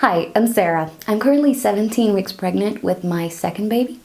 Hi, I'm Sarah. I'm currently 17 weeks pregnant with my second baby.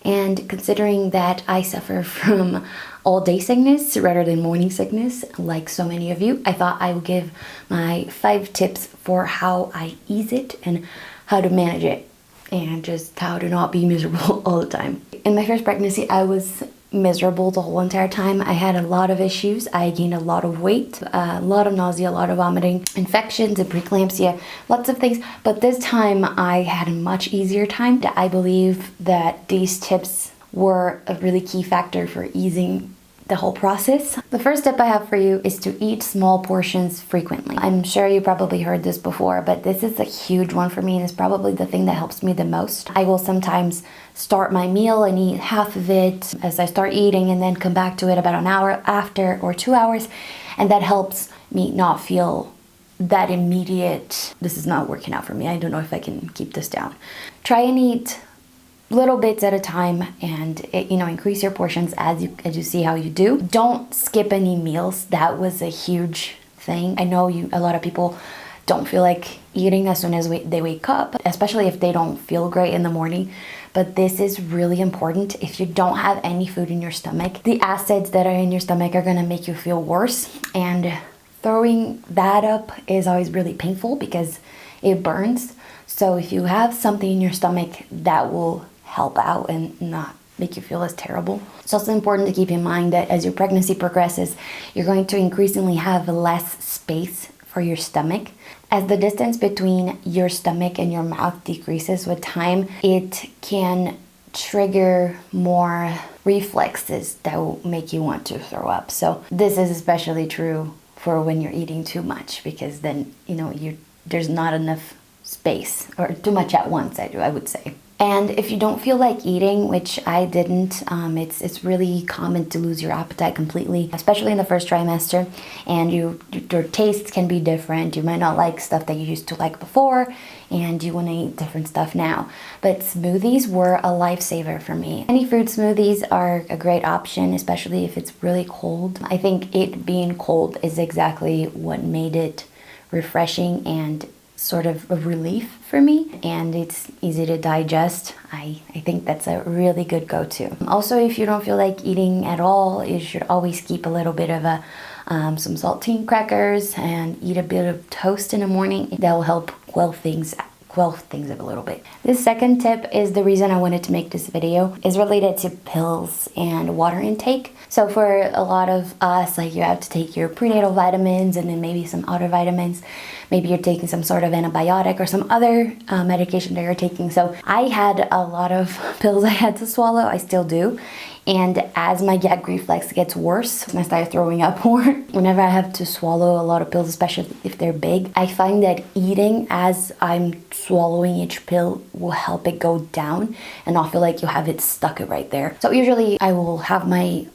And considering that I suffer from all day sickness rather than morning sickness, like so many of you, I thought I would give my 5 tips for how I ease it and how to manage it and just how to not be miserable all the time. In my first pregnancy, I was miserable the whole entire time. I had a lot of issues. I gained a lot of weight, a lot of nausea, a lot of vomiting, infections and preeclampsia, lots of things. But this time I had a much easier time. I believe that these tips were a really key factor for easing the whole process. The first tip I have for you is to eat small portions frequently. I'm sure you probably heard this before, but this is a huge one for me and it's probably the thing that helps me the most. I will sometimes start my meal and eat half of it as I start eating and then come back to it about an hour after or 2 hours, and that helps me not feel that immediate, this is not working out for me, I don't know if I can keep this down. Try and eat little bits at a time and increase your portions as you see how you do. Don't skip any meals. That was a huge thing. I know a lot of people don't feel like eating as soon as they wake up, especially if they don't feel great in the morning. But this is really important. If you don't have any food in your stomach, the acids that are in your stomach are gonna make you feel worse, and throwing that up is always really painful because it burns. So if you have something in your stomach, that will help out and not make you feel as terrible. It's also important to keep in mind that as your pregnancy progresses, you're going to increasingly have less space for your stomach. As the distance between your stomach and your mouth decreases with time, it can trigger more reflexes that will make you want to throw up. So this is especially true for when you're eating too much, because then there's not enough space, or too much at once, I would say. And if you don't feel like eating, which I didn't, it's really common to lose your appetite completely, especially in the first trimester, and your tastes can be different. You might not like stuff that you used to like before, and you want to eat different stuff now. But smoothies were a lifesaver for me. Any fruit smoothies are a great option, especially if it's really cold. I think it being cold is exactly what made it refreshing and sort of a relief for me, and it's easy to digest. I think that's a really good go-to. Also, if you don't feel like eating at all, you should always keep a little bit of some saltine crackers and eat a bit of toast in the morning. That will help quell things up a little bit. The second tip is the reason I wanted to make this video, is related to pills and water intake. So for a lot of us, like, you have to take your prenatal vitamins and then maybe some other vitamins. Maybe you're taking some sort of antibiotic or some other medication that you're taking. So I had a lot of pills I had to swallow. I still do. And as my gag reflex gets worse and I start throwing up more, whenever I have to swallow a lot of pills, especially if they're big, I find that eating as I'm swallowing each pill will help it go down and not feel like you have it stuck right there. So usually I will have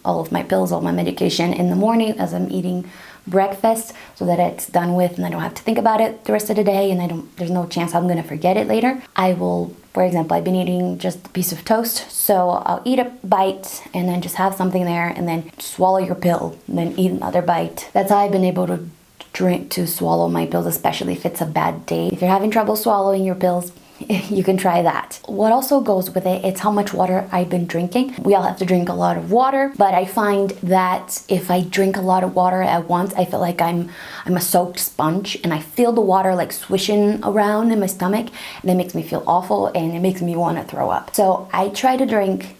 all of my pills, all my medication in the morning as I'm eating breakfast, so that it's done with and I don't have to think about it the rest of the day, and there's no chance I'm gonna forget it later. I will, for example, I've been eating just a piece of toast, so I'll eat a bite and then just have something there and then swallow your pill and then eat another bite. That's how I've been able to swallow my pills, especially if it's a bad day. If you're having trouble swallowing your pills, you can try that. What also goes with it's how much water I've been drinking. We all have to drink a lot of water, but I find that if I drink a lot of water at once, I feel like I'm a soaked sponge, and I feel the water like swishing around in my stomach, and it makes me feel awful and it makes me want to throw up. So I try to drink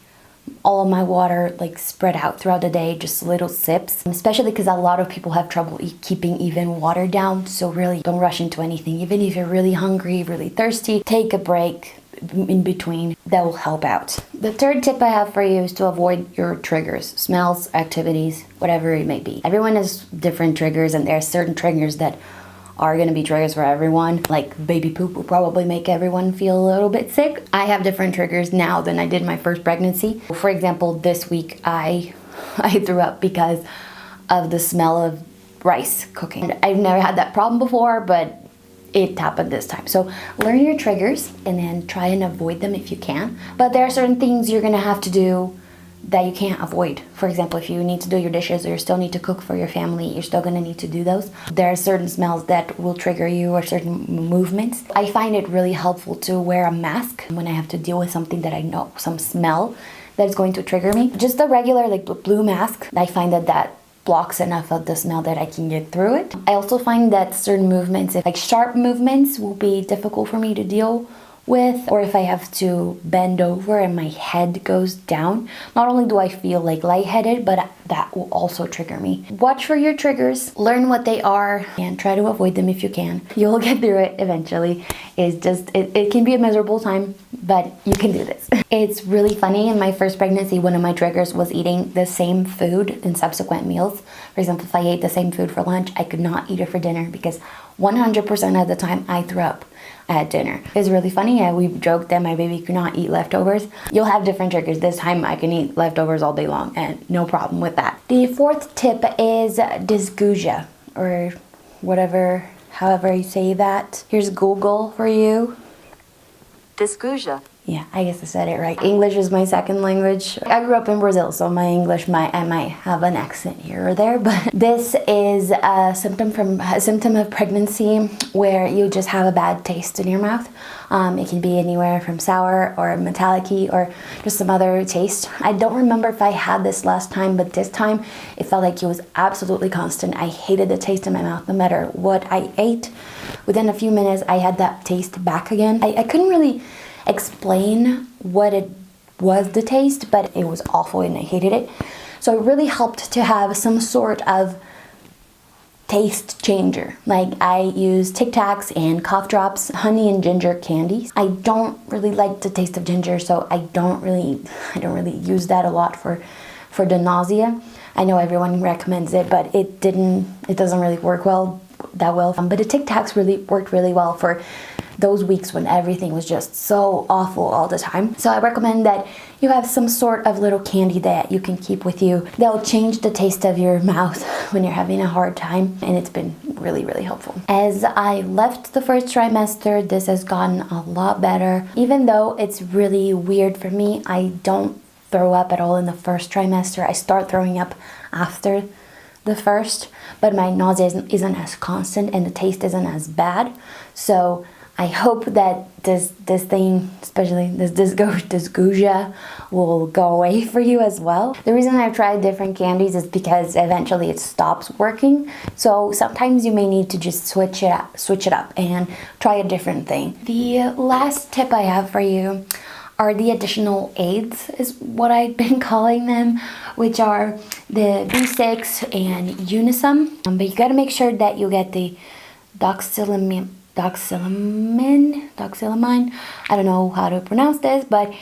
all of my water like spread out throughout the day, just little sips, especially because a lot of people have trouble keeping even water down. So really don't rush into anything. Even if you're really hungry, really thirsty, take a break in between. That will help out. The third tip I have for you is to avoid your triggers, smells, activities, whatever it may be. Everyone has different triggers, and there are certain triggers that are going to be triggers for everyone. Like baby poop will probably make everyone feel a little bit sick. I have different triggers now than I did my first pregnancy. For example, this week I threw up because of the smell of rice cooking. I've never had that problem before, but it happened this time. So learn your triggers and then try and avoid them if you can. But there are certain things you're going to have to do that you can't avoid. For example, if you need to do your dishes or you still need to cook for your family, you're still gonna need to do those. There are certain smells that will trigger you or certain movements. I find it really helpful to wear a mask when I have to deal with something that I know, some smell that's going to trigger me. Just a regular like blue mask, I find that blocks enough of the smell that I can get through it. I also find that certain movements, like sharp movements, will be difficult for me to deal with, or if I have to bend over and my head goes down, not only do I feel like lightheaded, but that will also trigger me. Watch for your triggers, learn what they are, and try to avoid them if you can. You'll get through it eventually. It can be a miserable time, but you can do this. It's really funny. In my first pregnancy, one of my triggers was eating the same food in subsequent meals. For example, if I ate the same food for lunch, I could not eat it for dinner because 100% of the time I threw up at dinner. It's really funny. We joked that my baby could not eat leftovers. You'll have different triggers. This time I can eat leftovers all day long and no problem with that. The fourth tip is Dysgeusia, or whatever, however you say that. Here's Google for you. Dysgeusia. Yeah, I guess I said it right. English is my second language. I grew up in Brazil, so my English I might have an accent here or there, but this is a symptom of pregnancy where you just have a bad taste in your mouth. It can be anywhere from sour or metallic-y or just some other taste. I don't remember if I had this last time, but this time it felt like it was absolutely constant. I hated the taste in my mouth no matter what I ate. Within a few minutes, I had that taste back again. I couldn't really explain what it was, the taste, but it was awful and I hated it. So it really helped to have some sort of taste changer. Like I use Tic Tacs and cough drops, honey and ginger candies. I don't really like the taste of ginger, so I don't really use that a lot for the nausea. I know everyone recommends it, but it doesn't really work that well. But the Tic Tacs really worked really well for those weeks when everything was just so awful all the time. So I recommend that you have some sort of little candy that you can keep with you. They'll change the taste of your mouth when you're having a hard time, and it's been really, really helpful. As I left the first trimester, this has gotten a lot better. Even though it's really weird for me, I don't throw up at all in the first trimester. I start throwing up after the first, but my nausea isn't as constant and the taste isn't as bad. So I hope that this thing, especially this dysgeusia, will go away for you as well. The reason I've tried different candies is because eventually it stops working. So sometimes you may need to just switch it up and try a different thing. The last tip I have for you are the additional aids, is what I've been calling them, which are the B6 and Unisum. But you gotta make sure that you get the doxylamine. I don't know how to pronounce this, but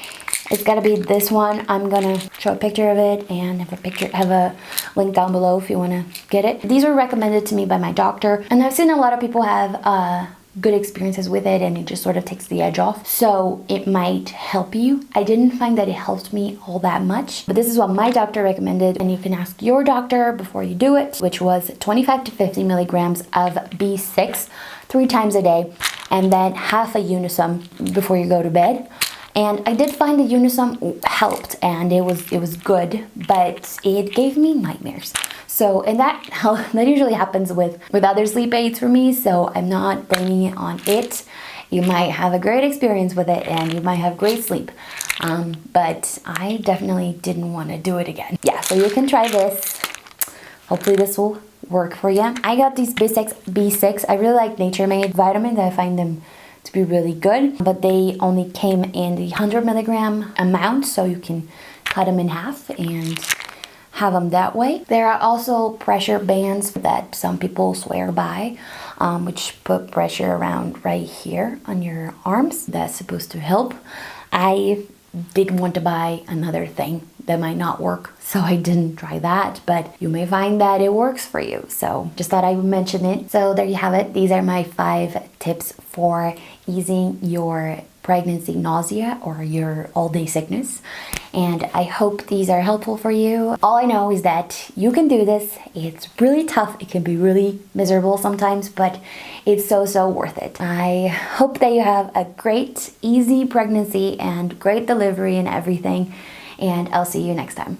it's gotta be this one. I'm gonna show a picture of it and have a link down below if you wanna get it. These were recommended to me by my doctor, and I've seen a lot of people have good experiences with it, and it just sort of takes the edge off. So it might help you. I didn't find that it helped me all that much, but this is what my doctor recommended, and you can ask your doctor before you do it, which was 25 to 50 milligrams of B6 3 times a day, and then half a Unisum before you go to bed. And I did find the Unisum helped, and it was good, but it gave me nightmares. So, and that usually happens with other sleep aids for me, so I'm not blaming it on it. You might have a great experience with it and you might have great sleep, but I definitely didn't want to do it again. Yeah, so you can try this. Hopefully this will work for you. I got these B6. I really like Nature Made vitamins. I find them to be really good, but they only came in the 100 milligram amount, so you can cut them in half and have them that way. There are also pressure bands that some people swear by, which put pressure around right here on your arms. That's supposed to help. I didn't want to buy another thing that might not work, so I didn't try that, but you may find that it works for you. So just thought I would mention it. So there you have it. These are my 5 tips for easing your pregnancy nausea or your all-day sickness, and I hope these are helpful for you. All I know is that you can do this. It's really tough. It can be really miserable sometimes, but it's so worth it. I hope that you have a great, easy pregnancy and great delivery and everything, and I'll see you next time.